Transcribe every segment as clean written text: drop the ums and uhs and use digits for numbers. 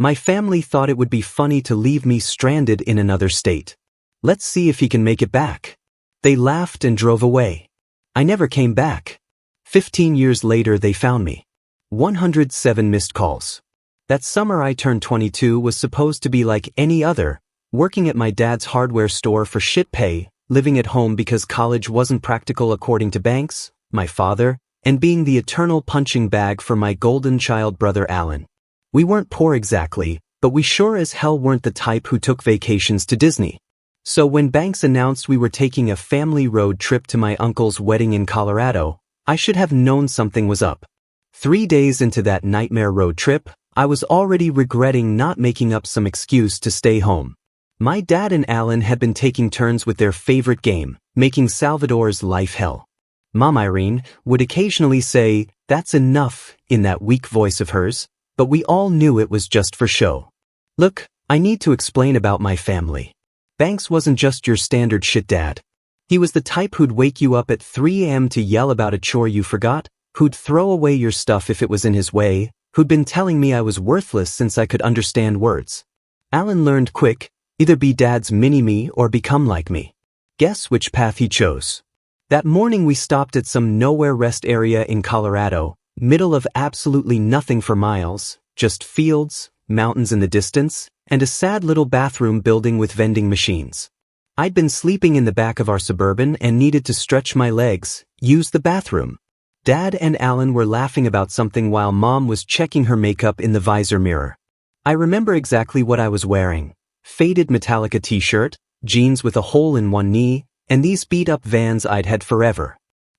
My family thought it would be funny to leave me stranded in another state. Let's see if he can make it back. They laughed and drove away. I never came back. 15 years later they found me. 107 missed calls. That summer I turned 22 was supposed to be like any other, working at my dad's hardware store for shit pay, living at home because college wasn't practical according to Banks, my father, and being the eternal punching bag for my golden child brother Alan. We weren't poor exactly, but we sure as hell weren't the type who took vacations to Disney. So when Banks announced we were taking a family road trip to my uncle's wedding in Colorado, I should have known something was up. 3 days into that nightmare road trip, I was already regretting not making up some excuse to stay home. My dad and Alan had been taking turns with their favorite game, making Salvador's life hell. Mom Irene would occasionally say, "That's enough," in that weak voice of hers, but we all knew it was just for show. Look, I need to explain about my family. Banks wasn't just your standard shit dad. He was the type who'd wake you up at 3 a.m. to yell about a chore you forgot, who'd throw away your stuff if it was in his way, who'd been telling me I was worthless since I could understand words. Alan learned quick, either be dad's mini-me or become like me. Guess which path he chose. That morning we stopped at some nowhere rest area in Colorado, middle of absolutely nothing for miles, just fields, mountains in the distance, and a sad little bathroom building with vending machines. I'd been sleeping in the back of our Suburban and needed to stretch my legs, use the bathroom. Dad and Alan were laughing about something while Mom was checking her makeup in the visor mirror. I remember exactly what I was wearing. Faded Metallica t-shirt, jeans with a hole in one knee, and these beat-up Vans I'd had forever.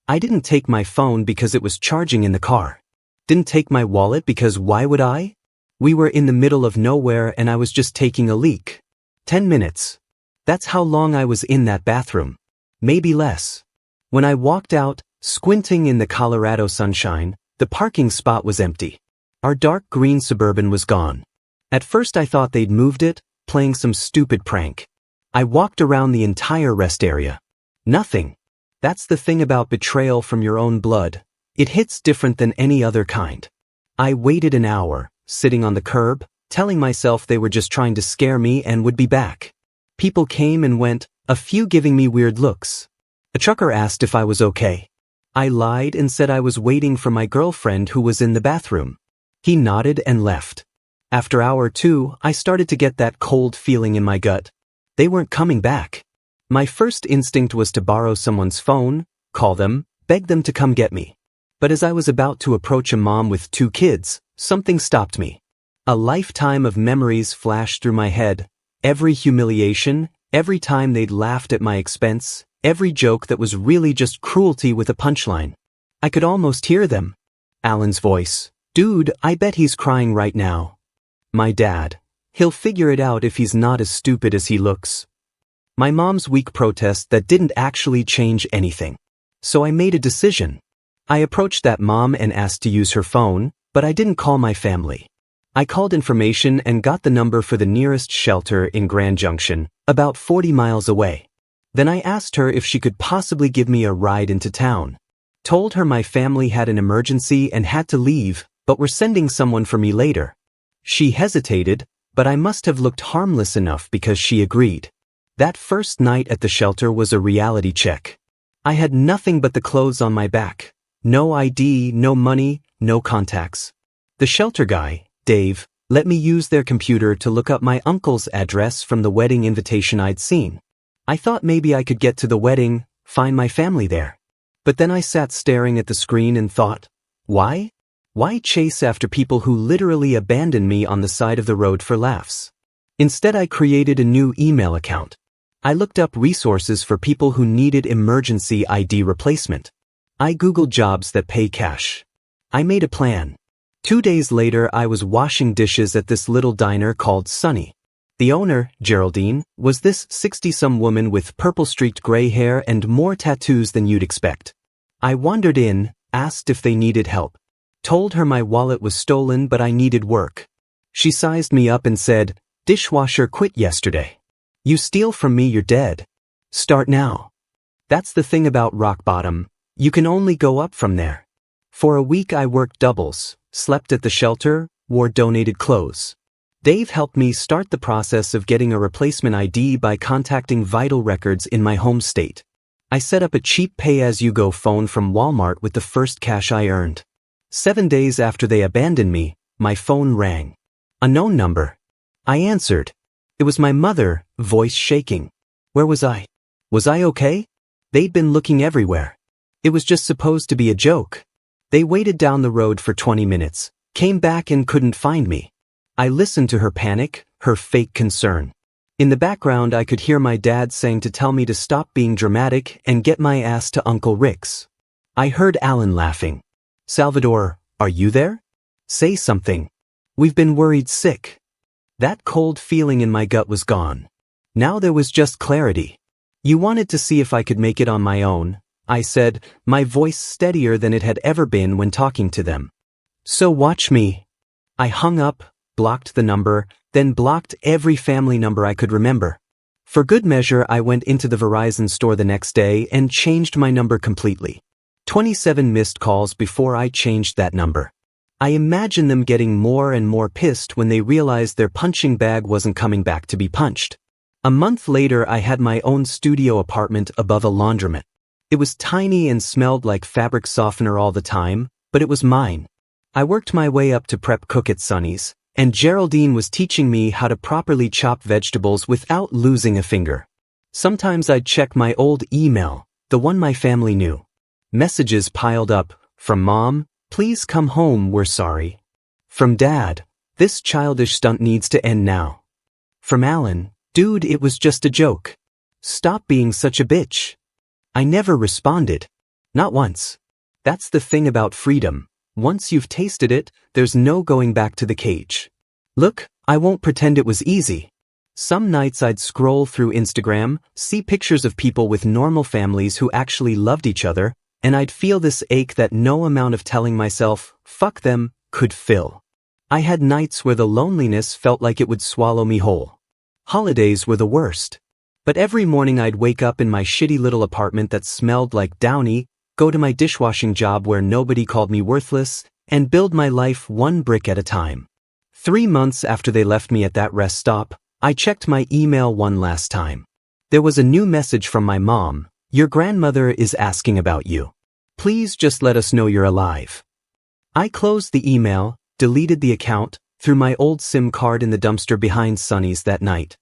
I didn't take my phone because it was charging in the car. Didn't take my wallet because why would I? We were in the middle of nowhere and I was just taking a leak. 10 minutes. That's how long I was in that bathroom. Maybe less. When I walked out, squinting in the Colorado sunshine, the parking spot was empty. Our dark green Suburban was gone. At first I thought they'd moved it, playing some stupid prank. I walked around the entire rest area. Nothing. That's the thing about betrayal from your own blood. It hits different than any other kind. I waited an hour, sitting on the curb, telling myself they were just trying to scare me and would be back. People came and went, a few giving me weird looks. A trucker asked if I was okay. I lied and said I was waiting for my girlfriend who was in the bathroom. He nodded and left. After hour 2, I started to get that cold feeling in my gut. They weren't coming back. My first instinct was to borrow someone's phone, call them, beg them to come get me. But as I was about to approach a mom with 2 kids, something stopped me. A lifetime of memories flashed through my head. Every humiliation, every time they'd laughed at my expense, every joke that was really just cruelty with a punchline. I could almost hear them. Alan's voice. "Dude, I bet he's crying right now." My dad. "He'll figure it out if he's not as stupid as he looks." My mom's weak protest that didn't actually change anything. So I made a decision. I approached that mom and asked to use her phone, but I didn't call my family. I called information and got the number for the nearest shelter in Grand Junction, about 40 miles away. Then I asked her if she could possibly give me a ride into town. Told her my family had an emergency and had to leave, but were sending someone for me later. She hesitated, but I must have looked harmless enough because she agreed. That first night at the shelter was a reality check. I had nothing but the clothes on my back. No ID, no money, no contacts. The shelter guy, Dave, let me use their computer to look up my uncle's address from the wedding invitation I'd seen. I thought maybe I could get to the wedding, find my family there. But then I sat staring at the screen and thought, why? Why chase after people who literally abandoned me on the side of the road for laughs? Instead I created a new email account. I looked up resources for people who needed emergency ID replacement. I Googled jobs that pay cash. I made a plan. 2 days later I was washing dishes at this little diner called Sunny. The owner, Geraldine, was this 60-some woman with purple-streaked gray hair and more tattoos than you'd expect. I wandered in, asked if they needed help. Told her my wallet was stolen but I needed work. She sized me up and said, "Dishwasher quit yesterday. You steal from me, you're dead. Start now." That's the thing about rock bottom. You can only go up from there. For a week I worked doubles, slept at the shelter, wore donated clothes. Dave helped me start the process of getting a replacement ID by contacting Vital Records in my home state. I set up a cheap pay-as-you-go phone from Walmart with the first cash I earned. 7 days after they abandoned me, my phone rang. A known number. I answered. It was my mother, voice shaking. Where was I? Was I okay? They'd been looking everywhere. It was just supposed to be a joke. They waited down the road for 20 minutes, came back and couldn't find me. I listened to her panic, her fake concern. In the background I could hear my dad saying to tell me to stop being dramatic and get my ass to Uncle Rick's. I heard Alan laughing. Salvador, are you there? Say something. We've been worried sick. That cold feeling in my gut was gone. Now there was just clarity. You wanted to see if I could make it on my own, I said, my voice steadier than it had ever been when talking to them. So watch me. I hung up, blocked the number, then blocked every family number I could remember. For good measure, I went into the Verizon store the next day and changed my number completely. 27 missed calls before I changed that number. I imagine them getting more and more pissed when they realized their punching bag wasn't coming back to be punched. A month later, I had my own studio apartment above a laundromat. It was tiny and smelled like fabric softener all the time, but it was mine. I worked my way up to prep cook at Sonny's, and Geraldine was teaching me how to properly chop vegetables without losing a finger. Sometimes I'd check my old email, the one my family knew. Messages piled up, from Mom, please come home, we're sorry. From Dad, this childish stunt needs to end now. From Alan, dude, it was just a joke. Stop being such a bitch. I never responded. Not once. That's the thing about freedom. Once you've tasted it, there's no going back to the cage. Look, I won't pretend it was easy. Some nights I'd scroll through Instagram, see pictures of people with normal families who actually loved each other, and I'd feel this ache that no amount of telling myself, fuck them, could fill. I had nights where the loneliness felt like it would swallow me whole. Holidays were the worst. But every morning I'd wake up in my shitty little apartment that smelled like Downy, go to my dishwashing job where nobody called me worthless, and build my life one brick at a time. 3 months after they left me at that rest stop, I checked my email one last time. There was a new message from my mom. Your grandmother is asking about you. Please just let us know you're alive. I closed the email, deleted the account, threw my old SIM card in the dumpster behind Sonny's that night.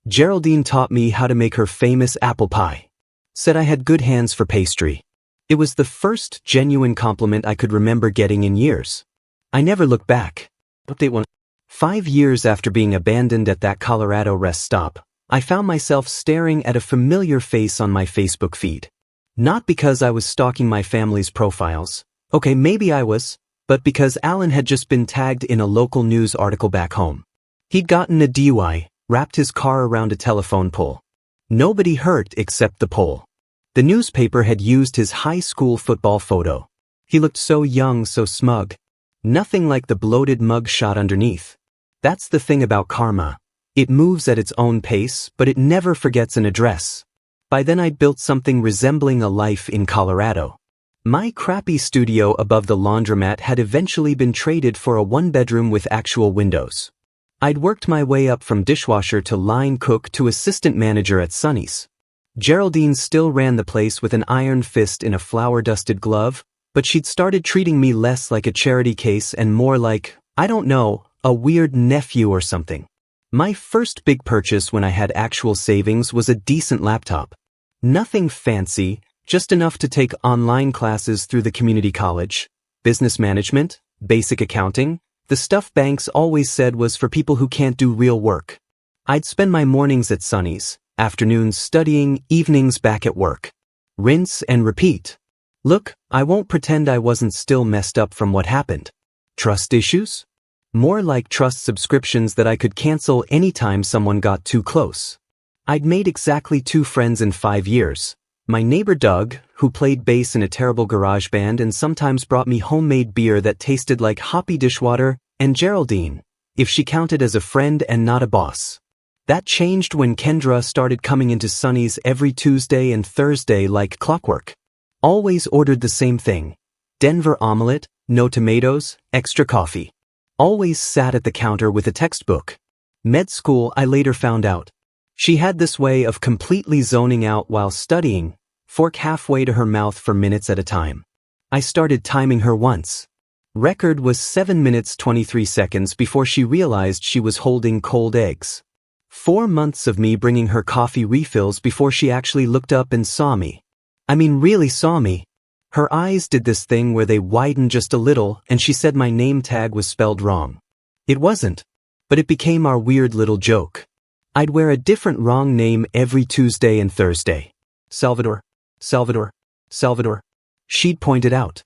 Geraldine taught me how to make her famous apple pie. Said I had good hands for pastry. It was the first genuine compliment I could remember getting in years. I never looked back. Update 1. 5 years after being abandoned at that Colorado rest stop, I found myself staring at a familiar face on my Facebook feed. Not because I was stalking my family's profiles. Okay, maybe I was, but because Alan had just been tagged in a local news article back home. He'd gotten a DUI, wrapped his car around a telephone pole. Nobody hurt except the pole. The newspaper had used his high school football photo. He looked so young, so smug. Nothing like the bloated mug shot underneath. That's the thing about karma. It moves at its own pace, but it never forgets an address. By then I'd built something resembling a life in Colorado. My crappy studio above the laundromat had eventually been traded for a one-bedroom with actual windows. I'd worked my way up from dishwasher to line cook to assistant manager at Sonny's. Geraldine still ran the place with an iron fist in a flour-dusted glove, but she'd started treating me less like a charity case and more like, I don't know, a weird nephew or something. My first big purchase when I had actual savings was a decent laptop. Nothing fancy, just enough to take online classes through the community college, business management, basic accounting, the stuff banks always said was for people who can't do real work. I'd spend my mornings at Sonny's, afternoons studying, evenings back at work. Rinse and repeat. Look, I won't pretend I wasn't still messed up from what happened. Trust issues? More like trust subscriptions that I could cancel anytime someone got too close. I'd made exactly 2 friends in 5 years. My neighbor Doug, who played bass in a terrible garage band and sometimes brought me homemade beer that tasted like hoppy dishwater, and Geraldine, if she counted as a friend and not a boss. That changed when Kendra started coming into Sonny's every Tuesday and Thursday like clockwork. Always ordered the same thing. Denver omelet, no tomatoes, extra coffee. Always sat at the counter with a textbook. Med school, I later found out. She had this way of completely zoning out while studying, fork halfway to her mouth for minutes at a time. I started timing her once. Record was 7 minutes 23 seconds before she realized she was holding cold eggs. 4 months of me bringing her coffee refills before she actually looked up and saw me. I mean, really saw me. Her eyes did this thing where they widened just a little, and she said my name tag was spelled wrong. It wasn't, but it became our weird little joke. I'd wear a different wrong name every Tuesday and Thursday. Salvador, Salvador, Salvador. She'd point it out.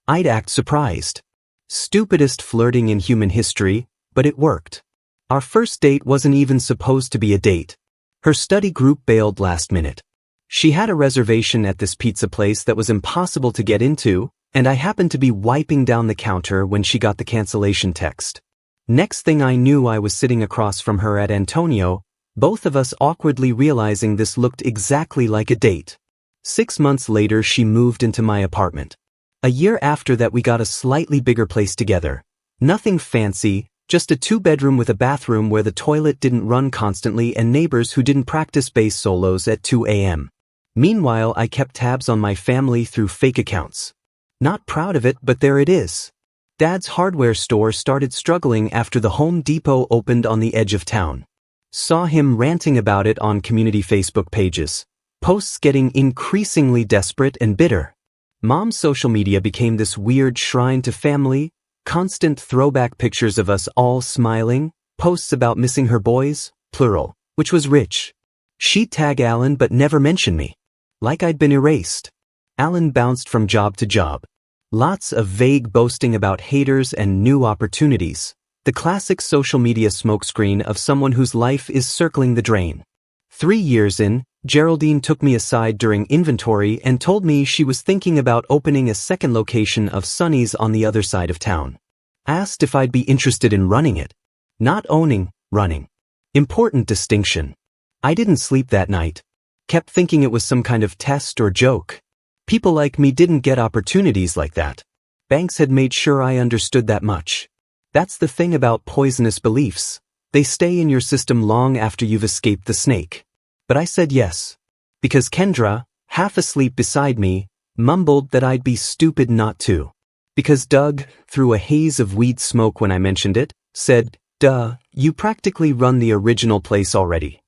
I'd act surprised. Stupidest flirting in human history, but it worked. Our first date wasn't even supposed to be a date. Her study group bailed last minute. She had a reservation at this pizza place that was impossible to get into, and I happened to be wiping down the counter when she got the cancellation text. Next thing I knew, I was sitting across from her at Antonio, both of us awkwardly realizing this looked exactly like a date. 6 months later, she moved into my apartment. A year after that, we got a slightly bigger place together. Nothing fancy, just a 2-bedroom with a bathroom where the toilet didn't run constantly and neighbors who didn't practice bass solos at 2 a.m. Meanwhile, I kept tabs on my family through fake accounts. Not proud of it, but there it is. Dad's hardware store started struggling after the Home Depot opened on the edge of town. Saw him ranting about it on community Facebook pages. Posts getting increasingly desperate and bitter. Mom's social media became this weird shrine to family, constant throwback pictures of us all smiling, posts about missing her boys, plural, which was rich. She'd tag Alan but never mention me. Like I'd been erased. Alan bounced from job to job. Lots of vague boasting about haters and new opportunities. The classic social media smokescreen of someone whose life is circling the drain. 3 years in, Geraldine took me aside during inventory and told me she was thinking about opening a second location of Sonny's on the other side of town. Asked if I'd be interested in running it. Not owning, running. Important distinction. I didn't sleep that night. Kept thinking it was some kind of test or joke. People like me didn't get opportunities like that. Banks had made sure I understood that much. That's the thing about poisonous beliefs. They stay in your system long after you've escaped the snake. But I said yes. Because Kendra, half asleep beside me, mumbled that I'd be stupid not to. Because Doug, through a haze of weed smoke when I mentioned it, said, "Duh, you practically run the original place already."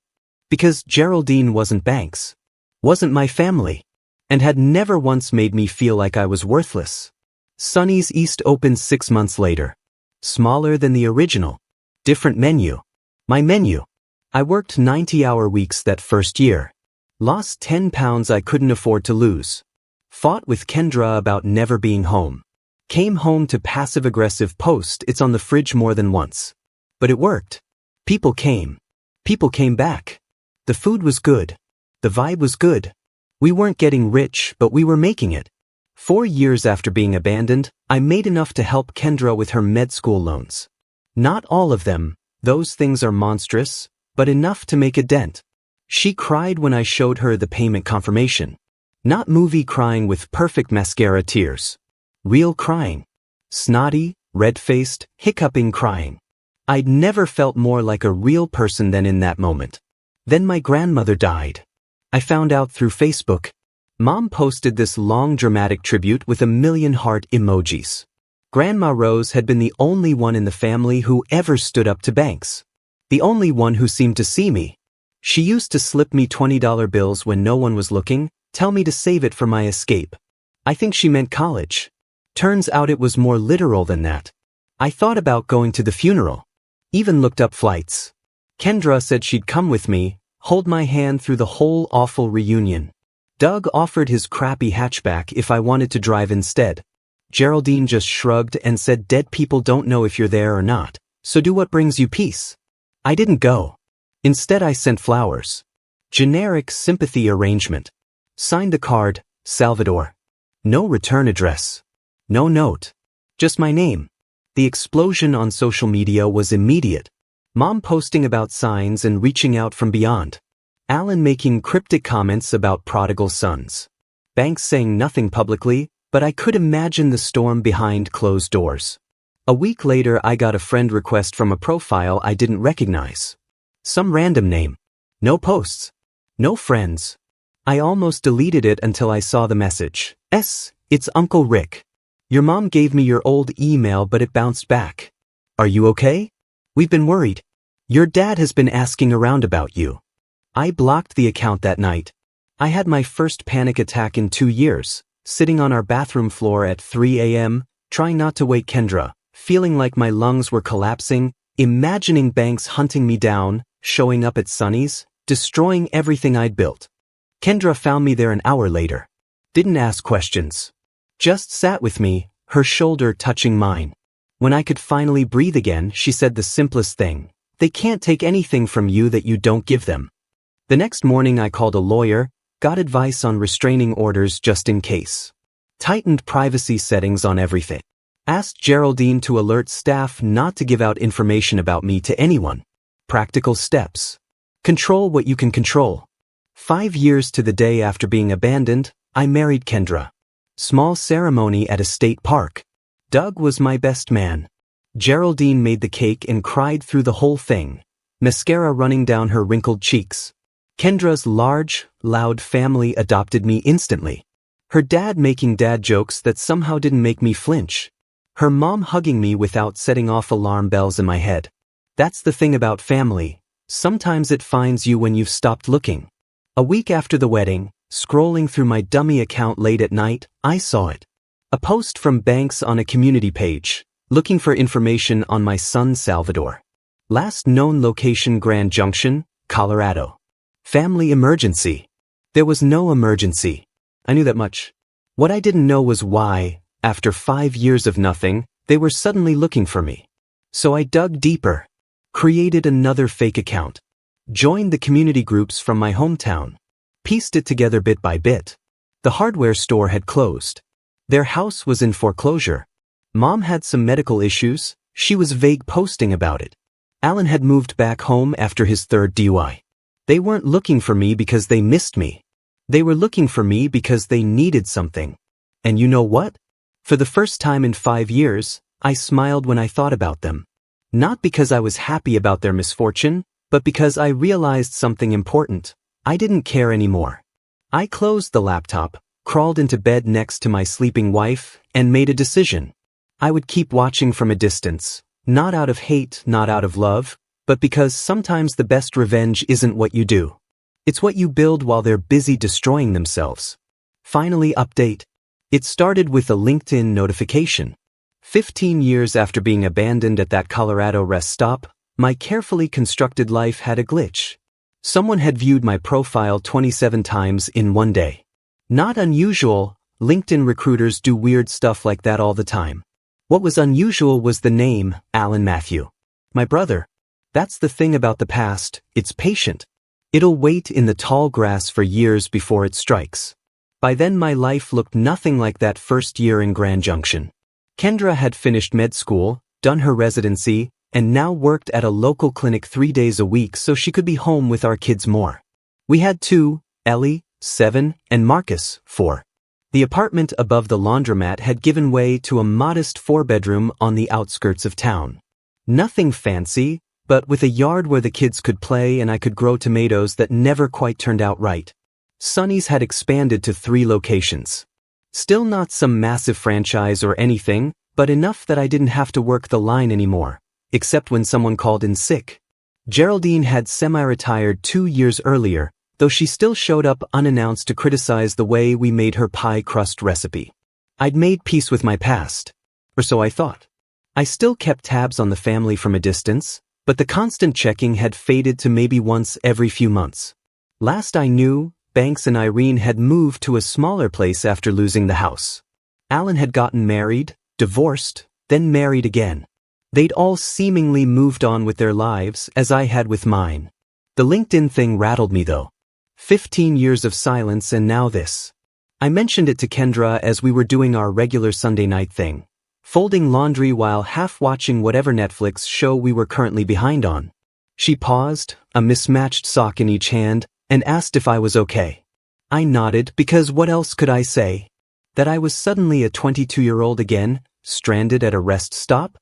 Because Geraldine wasn't Banks. Wasn't my family. And had never once made me feel like I was worthless. Sonny's East opened 6 months later. Smaller than the original. Different menu. My menu. I worked 90-hour weeks that first year. Lost 10 pounds I couldn't afford to lose. Fought with Kendra about never being home. Came home to passive-aggressive post "it's on the fridge" more than once. But it worked. People came. People came back. The food was good. The vibe was good. We weren't getting rich, but we were making it. 4 years after being abandoned, I made enough to help Kendra with her med school loans. Not all of them, those things are monstrous, but enough to make a dent. She cried when I showed her the payment confirmation. Not movie crying with perfect mascara tears. Real crying. Snotty, red-faced, hiccuping crying. I'd never felt more like a real person than in that moment. Then my grandmother died. I found out through Facebook. Mom posted this long dramatic tribute with 1,000,000 heart emojis. Grandma Rose had been the only one in the family who ever stood up to Banks. The only one who seemed to see me. She used to slip me $20 bills when no one was looking, tell me to save it for my escape. I think she meant college. Turns out it was more literal than that. I thought about going to the funeral. Even looked up flights. Kendra said she'd come with me, hold my hand through the whole awful reunion. Doug offered his crappy hatchback if I wanted to drive instead. Geraldine just shrugged and said dead people don't know if you're there or not, so do what brings you peace. I didn't go. Instead I sent flowers. Generic sympathy arrangement. Signed the card, Salvador. No return address. No note. Just my name. The explosion on social media was immediate. Mom posting about signs and reaching out from beyond. Alan making cryptic comments about prodigal sons. Banks saying nothing publicly, but I could imagine the storm behind closed doors. A week later I got a friend request from a profile I didn't recognize. Some random name. No posts. No friends. I almost deleted it until I saw the message. It's Uncle Rick. Your mom gave me your old email but it bounced back. Are you okay? We've been worried. Your dad has been asking around about you. I blocked the account that night. I had my first panic attack in 2 years, sitting on our bathroom floor at 3 a.m., trying not to wake Kendra, feeling like my lungs were collapsing, imagining Banks hunting me down, showing up at Sunny's, destroying everything I'd built. Kendra found me there an hour later. Didn't ask questions. Just sat with me, her shoulder touching mine. When I could finally breathe again, she said the simplest thing. They can't take anything from you that you don't give them. The next morning I called a lawyer, got advice on restraining orders just in case. Tightened privacy settings on everything. Asked Geraldine to alert staff not to give out information about me to anyone. Practical steps. Control what you can control. 5 years to the day after being abandoned, I married Kendra. Small ceremony at a state park. Doug was my best man. Geraldine made the cake and cried through the whole thing, mascara running down her wrinkled cheeks. Kendra's large, loud family adopted me instantly. Her dad making dad jokes that somehow didn't make me flinch. Her mom hugging me without setting off alarm bells in my head. That's the thing about family. Sometimes it finds you when you've stopped looking. A week after the wedding, scrolling through my dummy account late at night, I saw it. A post from Banks on a community page, looking for information on my son Salvador. Last known location Grand Junction, Colorado. Family emergency. There was no emergency. I knew that much. What I didn't know was why, after 5 years of nothing, they were suddenly looking for me. So I dug deeper. Created another fake account. Joined the community groups from my hometown. Pieced it together bit by bit. The hardware store had closed. Their house was in foreclosure. Mom had some medical issues, she was vague posting about it. Alan had moved back home after his 3rd DUI. They weren't looking for me because they missed me. They were looking for me because they needed something. And you know what? For the first time in 5 years, I smiled when I thought about them. Not because I was happy about their misfortune, but because I realized something important. I didn't care anymore. I closed the laptop, crawled into bed next to my sleeping wife, and made a decision. I would keep watching from a distance, not out of hate, not out of love, but because sometimes the best revenge isn't what you do. It's what you build while they're busy destroying themselves. Finally, update. It started with a LinkedIn notification. 15 years after being abandoned at that Colorado rest stop, my carefully constructed life had a glitch. Someone had viewed my profile 27 times in one day. Not unusual, LinkedIn recruiters do weird stuff like that all the time. What was unusual was the name, Alan Matthew. My brother. That's the thing about the past, it's patient. It'll wait in the tall grass for years before it strikes. By then my life looked nothing like that first year in Grand Junction. Kendra had finished med school, done her residency, and now worked at a local clinic 3 days a week so she could be home with our kids more. We had 2, Ellie, 7, and Marcus, 4. The apartment above the laundromat had given way to a modest 4-bedroom on the outskirts of town. Nothing fancy, but with a yard where the kids could play and I could grow tomatoes that never quite turned out right. Sunny's had expanded to 3 locations. Still not some massive franchise or anything, but enough that I didn't have to work the line anymore, except when someone called in sick. Geraldine had semi-retired 2 years earlier, though she still showed up unannounced to criticize the way we made her pie crust recipe. I'd made peace with my past. Or so I thought. I still kept tabs on the family from a distance, but the constant checking had faded to maybe once every few months. Last I knew, Banks and Irene had moved to a smaller place after losing the house. Alan had gotten married, divorced, then married again. They'd all seemingly moved on with their lives as I had with mine. The LinkedIn thing rattled me though. 15 years of silence and now this. I mentioned it to Kendra as we were doing our regular Sunday night thing, folding laundry while half watching whatever Netflix show we were currently behind on. She paused, a mismatched sock in each hand, and asked if I was okay. I nodded because what else could I say? That I was suddenly a 22-year-old again, stranded at a rest stop?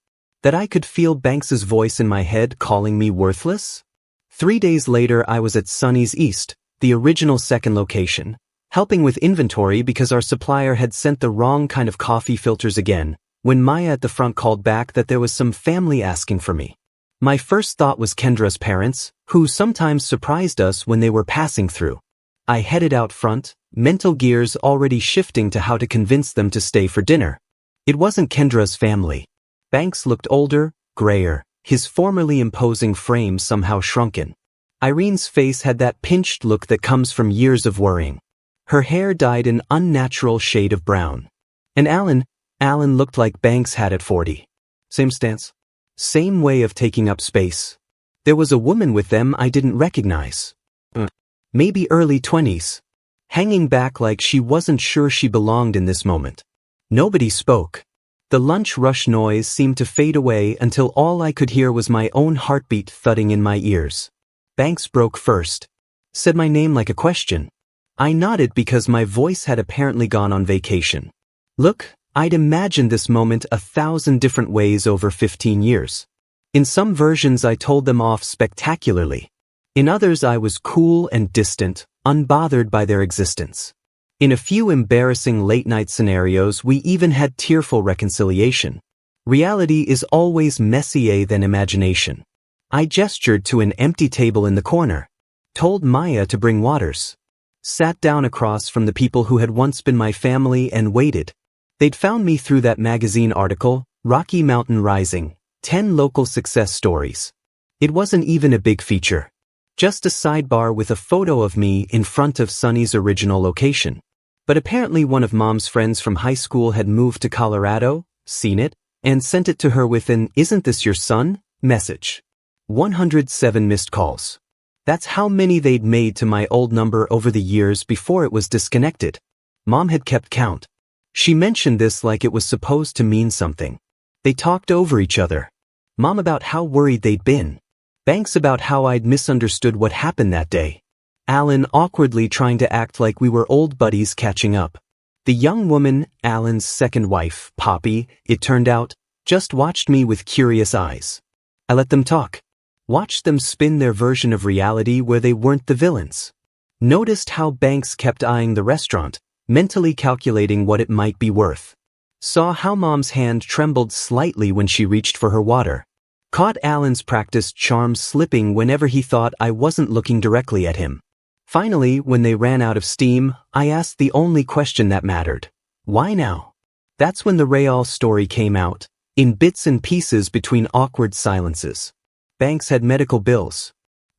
That I could feel Banks's voice in my head calling me worthless? 3 days later I was at Sunny's East, the original second location, helping with inventory because our supplier had sent the wrong kind of coffee filters again, when Maya at the front called back that there was some family asking for me. My first thought was Kendra's parents, who sometimes surprised us when they were passing through. I headed out front, mental gears already shifting to how to convince them to stay for dinner. It wasn't Kendra's family. Banks looked older, grayer, his formerly imposing frame somehow shrunken. Irene's face had that pinched look that comes from years of worrying. Her hair dyed an unnatural shade of brown. And Alan looked like Banks had at 40. Same stance. Same way of taking up space. There was a woman with them I didn't recognize. Maybe early 20s. Hanging back like she wasn't sure she belonged in this moment. Nobody spoke. The lunch rush noise seemed to fade away until all I could hear was my own heartbeat thudding in my ears. Banks broke first. Said my name like a question. I nodded because my voice had apparently gone on vacation. Look, I'd imagined this moment 1,000 different ways over 15 years. In some versions I told them off spectacularly. In others I was cool and distant, unbothered by their existence. In a few embarrassing late-night scenarios we even had tearful reconciliation. Reality is always messier than imagination. I gestured to an empty table in the corner. Told Maya to bring waters. Sat down across from the people who had once been my family and waited. They'd found me through that magazine article, Rocky Mountain Rising, 10 local success stories. It wasn't even a big feature. Just a sidebar with a photo of me in front of Sunny's original location. But apparently one of Mom's friends from high school had moved to Colorado, seen it, and sent it to her with an "Isn't this your son?" message. 107 missed calls. That's how many they'd made to my old number over the years before it was disconnected. Mom had kept count. She mentioned this like it was supposed to mean something. They talked over each other. Mom about how worried they'd been. Banks about how I'd misunderstood what happened that day. Alan awkwardly trying to act like we were old buddies catching up. The young woman, Alan's second wife, Poppy, it turned out, just watched me with curious eyes. I let them talk. Watched them spin their version of reality where they weren't the villains. Noticed how Banks kept eyeing the restaurant, mentally calculating what it might be worth. Saw how Mom's hand trembled slightly when she reached for her water. Caught Alan's practiced charm slipping whenever he thought I wasn't looking directly at him. Finally, when they ran out of steam, I asked the only question that mattered. Why now? That's when the Real story came out, in bits and pieces between awkward silences. Banks had medical bills.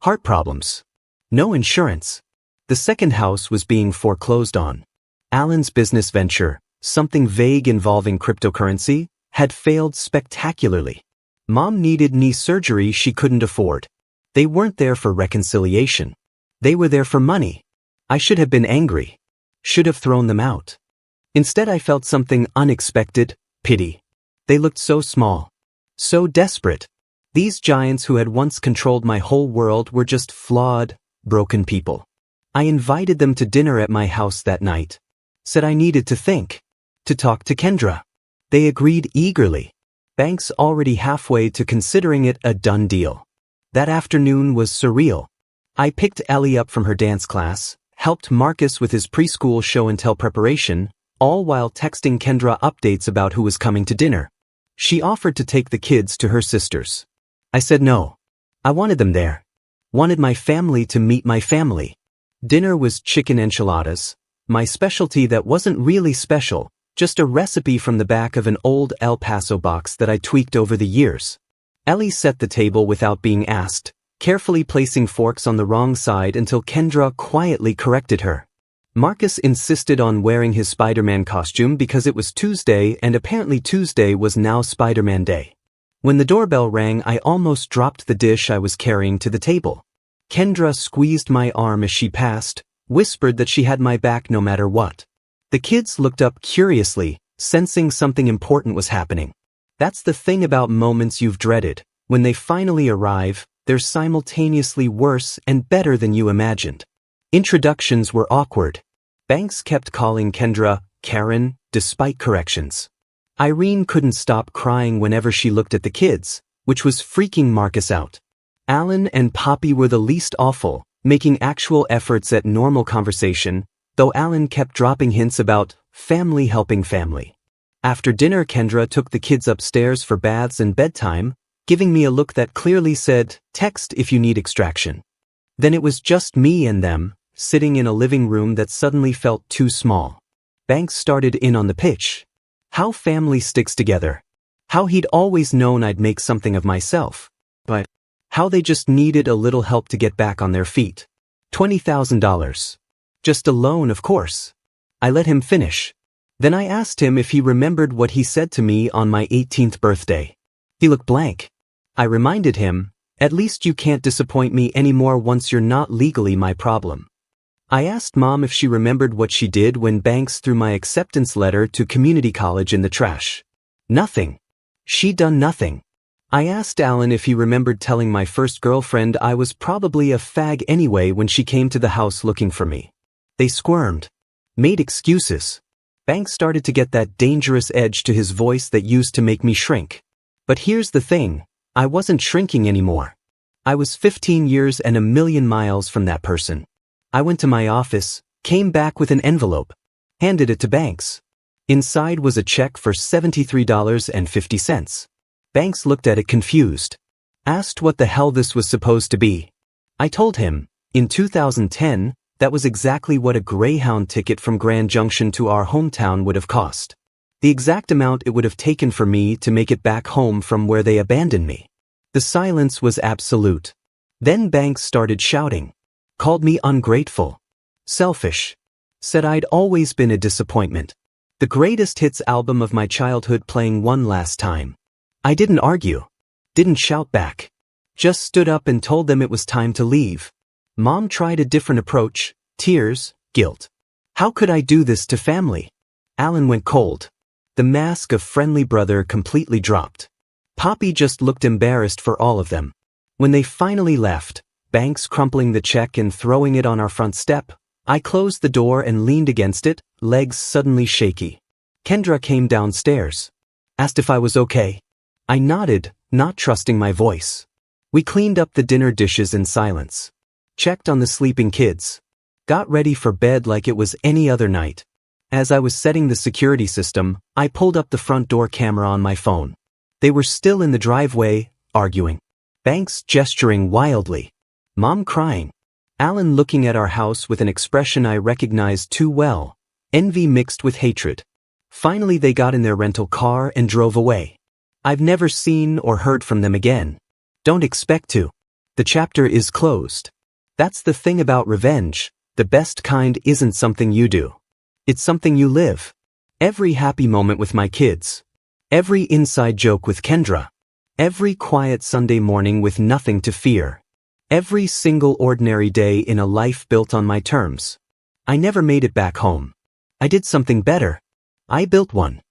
Heart problems. No insurance. The second house was being foreclosed on. Alan's business venture, something vague involving cryptocurrency, had failed spectacularly. Mom needed knee surgery she couldn't afford. They weren't there for reconciliation. They were there for money. I should have been angry. Should have thrown them out. Instead I felt something unexpected, pity. They looked so small. So desperate. These giants who had once controlled my whole world were just flawed, broken people. I invited them to dinner at my house that night. Said I needed to think. To talk to Kendra. They agreed eagerly. Banks already halfway to considering it a done deal. That afternoon was surreal. I picked Ellie up from her dance class, helped Marcus with his preschool show and tell preparation, all while texting Kendra updates about who was coming to dinner. She offered to take the kids to her sister's. I said no. I wanted them there. Wanted my family to meet my family. Dinner was chicken enchiladas, my specialty that wasn't really special, just a recipe from the back of an old El Paso box that I tweaked over the years. Ellie set the table without being asked, carefully placing forks on the wrong side until Kendra quietly corrected her. Marcus insisted on wearing his Spider-Man costume because it was Tuesday and apparently Tuesday was now Spider-Man Day. When the doorbell rang, I almost dropped the dish I was carrying to the table. Kendra squeezed my arm as she passed, whispered that she had my back no matter what. The kids looked up curiously, sensing something important was happening. That's the thing about moments you've dreaded. When they finally arrive, they're simultaneously worse and better than you imagined. Introductions were awkward. Banks kept calling Kendra Karen, despite corrections. Irene couldn't stop crying whenever she looked at the kids, which was freaking Marcus out. Alan and Poppy were the least awful, making actual efforts at normal conversation, though Alan kept dropping hints about family helping family. After dinner, Kendra took the kids upstairs for baths and bedtime, giving me a look that clearly said, "Text if you need extraction." Then it was just me and them, sitting in a living room that suddenly felt too small. Banks started in on the pitch. How family sticks together. How he'd always known I'd make something of myself. But how they just needed a little help to get back on their feet. $20,000. Just a loan, of course. I let him finish. Then I asked him if he remembered what he said to me on my 18th birthday. He looked blank. I reminded him, "At least you can't disappoint me anymore once you're not legally my problem." I asked Mom if she remembered what she did when Banks threw my acceptance letter to community college in the trash. Nothing. She'd done nothing. I asked Alan if he remembered telling my first girlfriend I was probably a fag anyway when she came to the house looking for me. They squirmed. Made excuses. Banks started to get that dangerous edge to his voice that used to make me shrink. But here's the thing, I wasn't shrinking anymore. I was 15 years and a million miles from that person. I went to my office, came back with an envelope, handed it to Banks. Inside was a check for $73.50. Banks looked at it confused. Asked what the hell this was supposed to be. I told him, in 2010, that was exactly what a Greyhound ticket from Grand Junction to our hometown would have cost. The exact amount it would have taken for me to make it back home from where they abandoned me. The silence was absolute. Then Banks started shouting. Called me ungrateful. Selfish. Said I'd always been a disappointment. The greatest hits album of my childhood playing one last time. I didn't argue. Didn't shout back. Just stood up and told them it was time to leave. Mom tried a different approach, tears, guilt. How could I do this to family? Alan went cold. The mask of friendly brother completely dropped. Poppy just looked embarrassed for all of them. When they finally left, Banks crumpling the check and throwing it on our front step, I closed the door and leaned against it, legs suddenly shaky. Kendra came downstairs. Asked if I was okay. I nodded, not trusting my voice. We cleaned up the dinner dishes in silence. Checked on the sleeping kids. Got ready for bed like it was any other night. As I was setting the security system, I pulled up the front door camera on my phone. They were still in the driveway, arguing. Banks gesturing wildly. Mom crying. Alan looking at our house with an expression I recognized too well. Envy mixed with hatred. Finally they got in their rental car and drove away. I've never seen or heard from them again. Don't expect to. The chapter is closed. That's the thing about revenge, the best kind isn't something you do. It's something you live. Every happy moment with my kids. Every inside joke with Kendra. Every quiet Sunday morning with nothing to fear. Every single ordinary day in a life built on my terms. I never made it back home. I did something better. I built one.